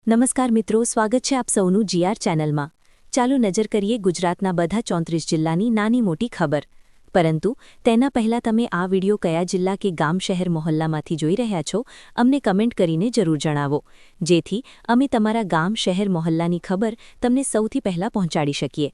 નમસ્કાર મિત્રો, સ્વાગત છે આપ સૌનું જીઆર ચેનલમાં। ચાલો નજર કરીએ ગુજરાતના બધા 34 જિલ્લાની નાની મોટી ખબર। પરંતુ તેના પહેલા તમે આ વિડિયો કયા જિલ્લા કે ગામ શહેર મોહલ્લામાંથી જોઈ રહ્યા છો અમને કમેન્ટ કરીને જરૂર જણાવો, જેથી અમે તમારા ગામ શહેર મોહલ્લાની ખબર તમને સૌથી પહેલા પહોંચાડી શકીએ।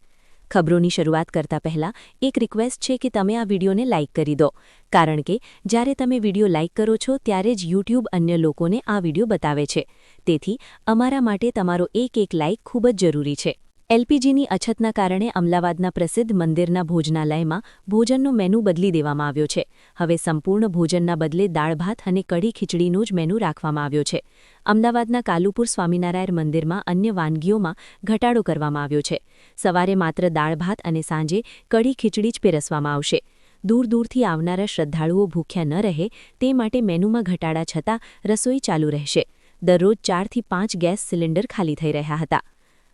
ખબરોની શરૂઆત કરતા પહેલા એક રિક્વેસ્ટ છે કે તમે આ વિડિયોને લાઇક કરી દો, કારણ કે જ્યારે તમે વિડિયો લાઇક કરો છો ત્યારે જ YouTube અન્ય લોકોને આ વિડિયો બતાવે છે। તેથી અમારા માટે તમારો એક લાઇક ખૂબ જ જરૂરી છે। એલપીજીની અછતના કારણે અમદાવાદના પ્રસિદ્ધ મંદિરના ભોજનાલયમાં ભોજનનો મેનુ બદલી દેવામાં આવ્યો છે। હવે સંપૂર્ણ ભોજનના બદલે દાળ ભાત અને કઢી ખીચડીનો જ મેનુ રાખવામાં આવ્યો છે। અમદાવાદના કાલુપુર સ્વામિનારાયણ મંદિરમાં અન્ય વાનગીઓમાં ઘટાડો કરવામાં આવ્યો છે। સવારે માત્ર દાળ ભાત અને સાંજે કઢી ખીચડી જ પીરસવામાં આવશે। દૂર દૂરથી આવનારા શ્રદ્ધાળુઓ ભૂખ્યા ન રહે તે માટે મેનુમાં ઘટાડા છતાં રસોઈ ચાલુ રહેશે। દરરોજ 4 થી 5 ગેસ સિલિન્ડર ખાલી થઈ રહ્યા હતા।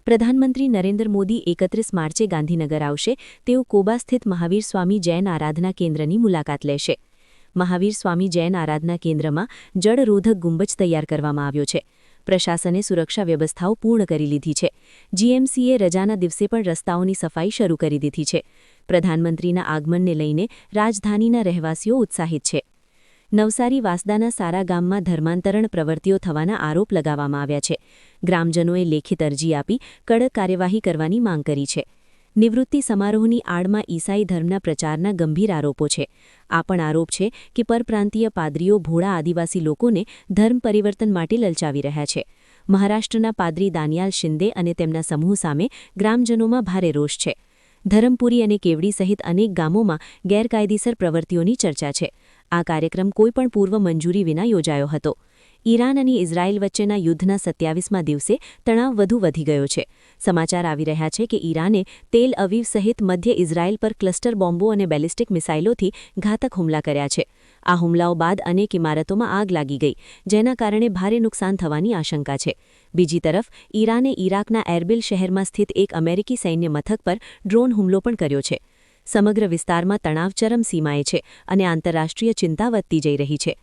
પ્રધાનમંત્રી નરેન્દ્ર મોદી 31 માર્ચે ગાંધીનગર આવશે। તેઓ કોબા સ્થિત મહાવીર સ્વામી જૈન આરાધના કેન્દ્રની મુલાકાત લેશે। મહાવીર સ્વામી જૈન આરાધના કેન્દ્રમાં જળરોધક ગુંબજ તૈયાર કરવામાં આવ્યો છે। પ્રશાસને સુરક્ષા વ્યવસ્થાઓ પૂર્ણ કરી લીધી છે। જીએમસીએ રજાના દિવસે પણ રસ્તાઓની સફાઈ શરૂ કરી દીધી છે। પ્રધાનમંત્રીના આગમનને લઈને રાજધાનીના રહેવાસીઓ ઉત્સાહિત છે। નવસારી વાસદાના સારા ગામમાં ધર્માંતરણ પ્રવૃત્તિઓ થવાના આરોપ લગાવવામાં આવ્યા છે। ગ્રામજનોએ લેખિત અરજી આપી કડક કાર્યવાહી કરવાની માંગ કરી છે। નિવૃત્તિ સમારોહની આડમાં ઈસાઈ ધર્મના પ્રચારના ગંભીર આરોપો છે। આ પણ આરોપ છે કે પરપ્રાંતીય પાદરીઓ ભોળા આદિવાસી લોકોને ધર્મ પરિવર્તન માટે લલચાવી રહ્યા છે। મહારાષ્ટ્રના પાદરી દાનિયાલ શિંદે અને તેમના સમૂહ સામે ગ્રામજનોમાં ભારે રોષ છે। ધરમપુરી અને કેવડી સહિત અનેક ગામોમાં ગેરકાયદેસર પ્રવૃત્તિઓની ચર્ચા છે। આ કાર્યક્રમ કોઈપણ પૂર્વ મંજૂરી વિના યોજાયો હતો। ઈરાન અને ઇઝરાયલ વચ્ચેના યુદ્ધના 27મા દિવસે તણાવ વધુ વધી ગયો છે। સમાચાર આવી રહ્યા છે કે ઈરાને તેલ અવીવ સહિત મધ્ય ઇઝરાયલ પર ક્લસ્ટર બોમ્બો અને બેલિસ્ટિક મિસાઇલોથી ઘાતક હુમલા કર્યા છે। આ હુમલાઓ બાદ અનેક ઇમારતોમાં આગ લાગી ગઈ, જેના કારણે ભારે નુકસાન થવાની આશંકા છે। બીજી તરફ ઈરાને ઇરાકના એર્બિલ શહેરમાં સ્થિત એક અમેરિકી સૈન્ય મથક પર ડ્રોન હુમલો પણ કર્યો છે। સમગ્ર વિસ્તારમાં તણાવ ચરમસીમાએ છે અને આંતરરાષ્ટ્રીય ચિંતા વધતી જઈ રહી છે।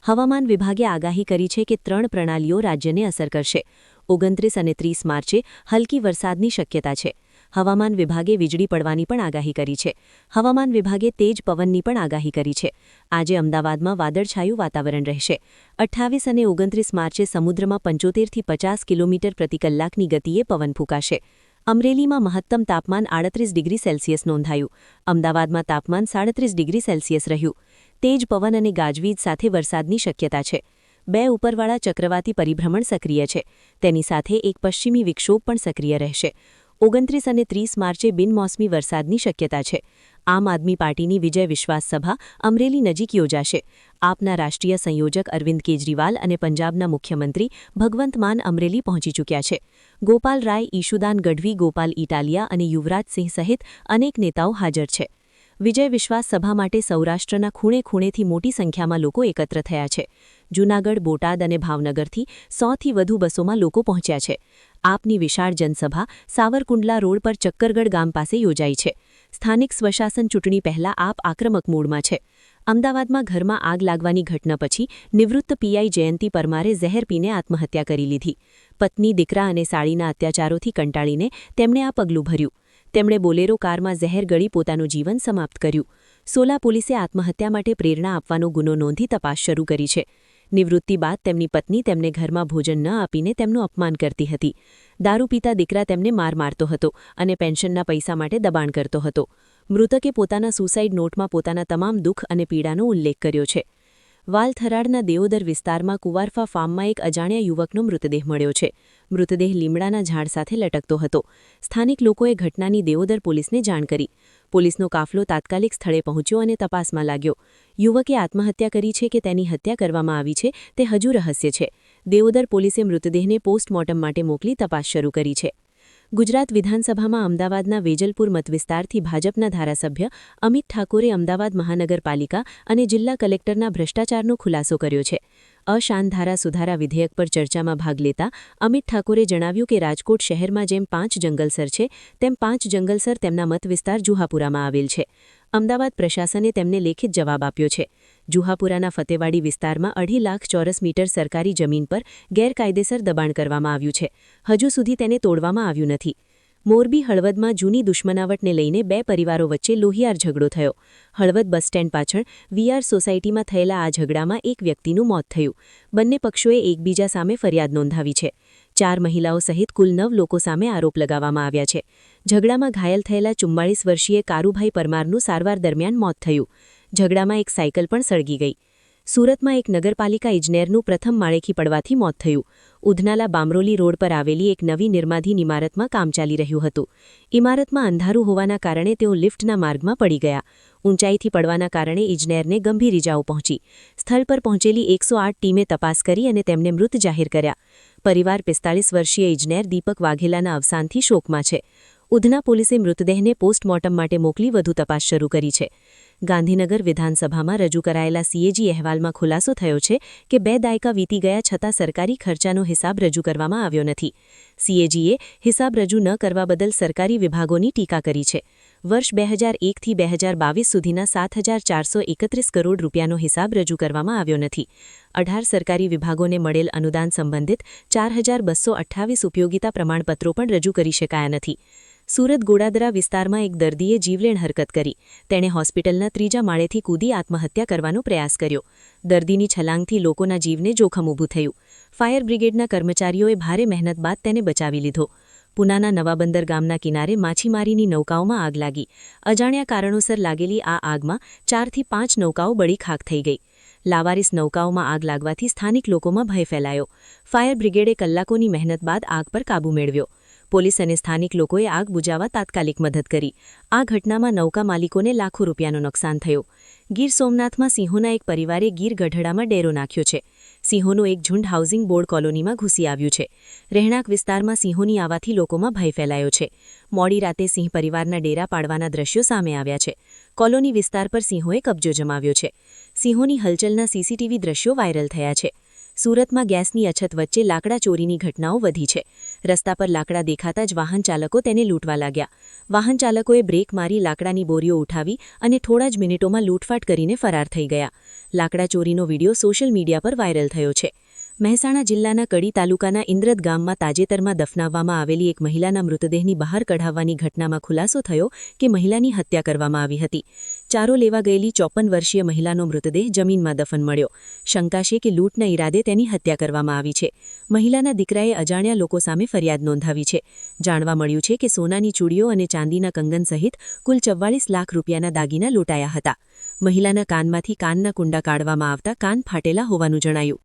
હવામાન વિભાગે આગાહી કરી છે કે 3 પ્રણાલીઓ રાજ્યને અસર કરશે। 29 અને 30 માર્ચે હલકી વરસાદની શક્યતા છે। હવામાન વિભાગે વીજળી પડવાની પણ આગાહી કરી છે। હવામાન વિભાગે તેજ પવનની પણ આગાહી કરી છે। આજે અમદાવાદમાં વાદળછાયું વાતાવરણ રહેશે। 28 અને 29 માર્ચે સમુદ્રમાં 75 થી 50 કિલોમીટર પ્રતિ કલાકની ગતિએ પવન ફૂંકાશે। અમરેલીમાં મહત્તમ તાપમાન 38 ડિગ્રી સેલ્સિયસ નોંધાયું। અમદાવાદમાં તાપમાન 37 ડિગ્રી સેલ્સિયસ રહ્યું। તેજ પવન અને ગાજવીજ સાથે વરસાદની શક્યતા છે। 2 ઉપરવાળા ચક્રવાતી પરિભ્રમણ સક્રિય છે। તેની સાથે એક પશ્ચિમી વિક્ષોભ પણ સક્રિય રહેશે। 29 અને 30 માર્ચે બિનમોસમી વરસાદની શક્યતા છે। આમ આદમી પાર્ટીની વિજય વિશ્વાસ સભા અમરેલી નજીક યોજાશે। આપના રાષ્ટ્રીય સંયોજક અરવિંદ કેજરીવાલ અને પંજાબના મુખ્યમંત્રી ભગવંત માન અમરેલી પહોંચી ચૂક્યા છે। ગોપાલ રાય, ઈશુદાન ગઢવી, ગોપાલ ઇટાલિયા અને યુવરાજ સિંહ સહિત અનેક નેતાઓ હાજર છે। વિજય વિશ્વાસ સભા માટે સૌરાષ્ટ્રના ખૂણે ખૂણેથી મોટી સંખ્યામાં લોકો એકત્ર થયા છે। જૂનાગઢ, બોટાદ અને ભાવનગરથી 100થી વધુ બસોમાં લોકો પહોંચ્યા છે। આપની વિશાળ જનસભા સાવરકુંડલા રોડ પર ચક્કરગઢ ગામ પાસે યોજાઈ છે। સ્થાનિક સ્વશાસન ચૂંટણી પહેલા આપ આક્રમક મૂડમાં છે। અમદાવાદમાં ઘરમાં આગ લાગવાની ઘટના પછી નિવૃત્ત પીઆઈ જયંતિ પરમારે ઝહેર પીને આત્મહત્યા કરી લીધી। પત્ની, દીકરા અને સાળીના અત્યાચારોથી કંટાળીને તેમણે આ પગલું ભર્યું। તેમણે બોલેરો કારમાં ઝહેર ગળી પોતાનું જીવન સમાપ્ત કર્યું। સોલા પોલીસે આત્મહત્યા માટે પ્રેરણા આપવાનો ગુનો નોંધી તપાસ શરૂ કરી છે। નિવૃત્તિ બાદ તેમની પત્ની તેમને ઘરમાં ભોજન ન આપીને તેમનું અપમાન કરતી હતી। દારૂ પીતા દીકરા તેમને મારતો હતો અને પેન્શનના પૈસા માટે દબાણ કરતો હતો। મૃતકે પોતાના સુસાઇડ નોટમાં પોતાના તમામ દુઃખ અને પીડાનો ઉલ્લેખ કર્યો છે। વાલથરાડના દેઓદર વિસ્તારમાં કુવારફા ફાર્મમાં એક અજાણ્યા યુવકનો મૃતદેહ મળ્યો છે। મૃતદેહ લીમડાના ઝાડ સાથે લટકતો હતો। સ્થાનિક લોકોએ ઘટનાની દેઓદર પોલીસને જાણ કરી। પોલીસનો કાફલો તાત્કાલિક સ્થળે પહોંચ્યો અને તપાસમાં લાગ્યો। યુવકે આત્મહત્યા કરી છે કે તેની હત્યા કરવામાં આવી છે તે હજુ રહસ્ય છે। દેઓદર પોલીસે મૃતદેહને પોસ્ટમોર્ટમ માટે મોકલી તપાસ શરૂ કરી છે। ગુજરાત વિધાનસભામાં અમદાવાદના વેજલપુર મતવિસ્તારથી ભાજપના ધારાસભ્ય અમિત ઠાકોરે અમદાવાદ મહાનગરપાલિકા અને જિલ્લા કલેક્ટરના ભ્રષ્ટાચારનો ખુલાસો કર્યો છે। અશાન ધારા સુધારા વિધેયક પર ચર્ચામાં ભાગ લેતા અમિત ઠાકોરે જણાવ્યું કે રાજકોટ શહેરમાં જેમ 5 જંગલસર છે તેમ 5 જંગલસર તેમના મતવિસ્તાર જુહાપુરામાં આવેલ છે। અમદાવાદ પ્રશાસને તેમને લેખિત જવાબ આપ્યો છે। જુહાપુરાના ફતેવાડી વિસ્તારમાં 2.5 લાખ ચોરસ મીટર સરકારી જમીન પર ગેરકાયદેસર દબાણ કરવામાં આવ્યું છે. હજુ સુધી તેને તોડવામાં આવ્યું નથી. મોરબી હળવદમાં જૂની દુશ્મનાવટને લઈને 2 પરિવારો વચ્ચે લોહિયાર ઝઘડો થયો. હળવદ બસ સ્ટેન્ડ પાછળ વીઆર સોસાયટીમાં થયેલા આ ઝઘડામાં એક વ્યક્તિનું મોત થયું. બંને પક્ષોએ એકબીજા સામે ફરિયાદ નોંધાવી છે. 4 મહિલાઓ સહિત કુલ 9 લોકો સામે આરોપ લગાવવામાં આવ્યા છે. ઝઘડામાં ઘાયલ થયેલા 44 વર્ષીય કારુભાઈ પરમારનું સારવાર દરમિયાન મોત થયું. ઝઘડામાં એક સાયકલ પણ સળગી ગઈ. સુરતમાં એક નગરપાલિકા ઇજનેરનું પ્રથમ માળેથી પડવાથી મોત થયું. ઉધનાલા બામરોલી રોડ પર આવેલી એક નવી નિર્માધીન ઇમારતમાં કામ ચાલી રહ્યું હતું. ઇમારતમાં અંધારું હોવાના કારણે તેઓ લિફ્ટના માર્ગમાં પડી ગયા. ઊંચાઈથી પડવાના કારણે ઇજનેરને ગંભીર ઇજાઓ પહોંચી. સ્થળ પર પહોંચેલી 108 ટીમે તપાસ કરી અને તેમને મૃત જાહેર કર્યા. પરિવાર 45 વર્ષીય ઇજનેર દીપક વાઘેલાના અવસાનથી શોકમાં છે. ઉધના પોલીસે મૃતદેહને પોસ્ટમોર્ટમ માટે મોકલી વધુ તપાસ શરૂ કરી છે. ગાંધીનગર વિધાનસભામાં રજૂ કરાયેલા સીએજી અહેવાલમાં ખુલાસો થયો છે કે 2 દાયકા વીતી ગયા છતાં સરકારી ખર્ચાનો હિસાબ રજૂ કરવામાં આવ્યો નથી. સીએજીએ હિસાબ રજૂ ન કરવા બદલ સરકારી વિભાગોની ટીકા કરી છે. વર્ષ 2001થી 2022 સુધીના 7,431 કરોડ રૂપિયાનો હિસાબ રજૂ કરવામાં આવ્યો નથી. 18 સરકારી વિભાગોને મળેલ અનુદાન સંબંધિત 4,228 ઉપયોગિતા પ્રમાણપત્રો પણ રજૂ કરી શકાયા નથી. સુરત ગોડાદરા વિસ્તારમાં એક દર્દીએ જીવલેણ હરકત કરી. તેણે હોસ્પિટલના 3જા માળેથી કૂદી આત્મહત્યા કરવાનો પ્રયાસ કર્યો. દર્દીની છલાંગથી લોકોના જીવને જોખમ ઊભું થયું. ફાયર બ્રિગેડના કર્મચારીઓએ ભારે મહેનત બાદ તેને બચાવી લીધો. પુનાના નવાબંદર ગામના કિનારે માછીમારીની નૌકાઓમાં આગ લાગી. અજાણ્યા કારણોસર લાગેલી આ આગમાં 4 થી 5 નૌકાઓ બળી ખાખ થઈ ગઈ. લાવારીસ નૌકાઓમાં આગ લાગવાથી સ્થાનિક લોકોમાં ભય ફેલાયો. ફાયર બ્રિગેડે કલાકોની મહેનત બાદ આગ પર કાબૂ મેળવ્યો. પોલીસ અને સ્થાનિક લોકોએ આગ બુઝાવવા તાત્કાલિક મદદ કરી. આ ઘટનામાં નૌકા માલિકોને લાખો રૂપિયાનું નુકસાન થયું. ગીર સોમનાથમાં સિંહોના એક પરિવારે ગીર ગઢડામાં ડેરો નાખ્યો છે. સિંહોનું એક ઝુંડ હાઉસિંગ બોર્ડ કોલોનીમાં ઘૂસી આવ્યું છે. રહેણાંક વિસ્તારમાં સિંહોની આવવાથી લોકોમાં ભય ફેલાયો છે. મોડી રાતે સિંહ પરિવારના ડેરા પાડવાના દ્રશ્યો સામે આવ્યા છે. કોલોની વિસ્તાર પર સિંહોએ કબજો જમાવ્યો છે. સિંહોની હલચલના સીસીટીવી દ્રશ્યો વાયરલ થયા છે. સુરતમાં ગેસની અછત વચ્ચે લાકડા ચોરીની ઘટનાઓ વધી છે. રસ્તા પર લાકડા દેખાતા જ વાહન ચાલકો તેને લૂંટવા લાગ્યા. વાહન ચાલકોએ બ્રેક મારી લાકડાની બોરીઓ ઉઠાવી અને થોડા જ મિનિટોમાં લૂંટફાટ કરીને ફરાર થઈ ગયા. લાકડા ચોરીનો વિડીયો સોશિયલ મીડિયા પર વાયરલ થયો છે. મહેસાણા જિલ્લાના કડી તાલુકાના ઇન્દ્રદ ગામમાં તાજેતરમાં દફનાવવામાં આવેલી એક મહિલાના મૃતદેહની બહાર કઢાવવાની ઘટનામાં ખુલાસો થયો કે મહિલાની હત્યા કરવામાં આવી હતી. ચારો લેવા ગયેલી 54 વર્ષીય મહિલાનો મૃતદેહ જમીનમાં દફન મળ્યો. શંકા છે કે લૂંટના ઈરાદે તેની હત્યા કરવામાં આવી છે. મહિલાના દીકરાએ અજાણ્યા લોકો સામે ફરિયાદ નોંધાવી છે. જાણવા મળ્યું છે કે સોનાની ચૂડીઓ અને ચાંદીના કંગન સહિત કુલ 44 લાખ રૂપિયાના દાગીના લૂંટાયા હતા. મહિલાના કાનમાંથી કાનના કુંડા કાઢવામાં આવતા કાન ફાટેલા હોવાનું જણાયું.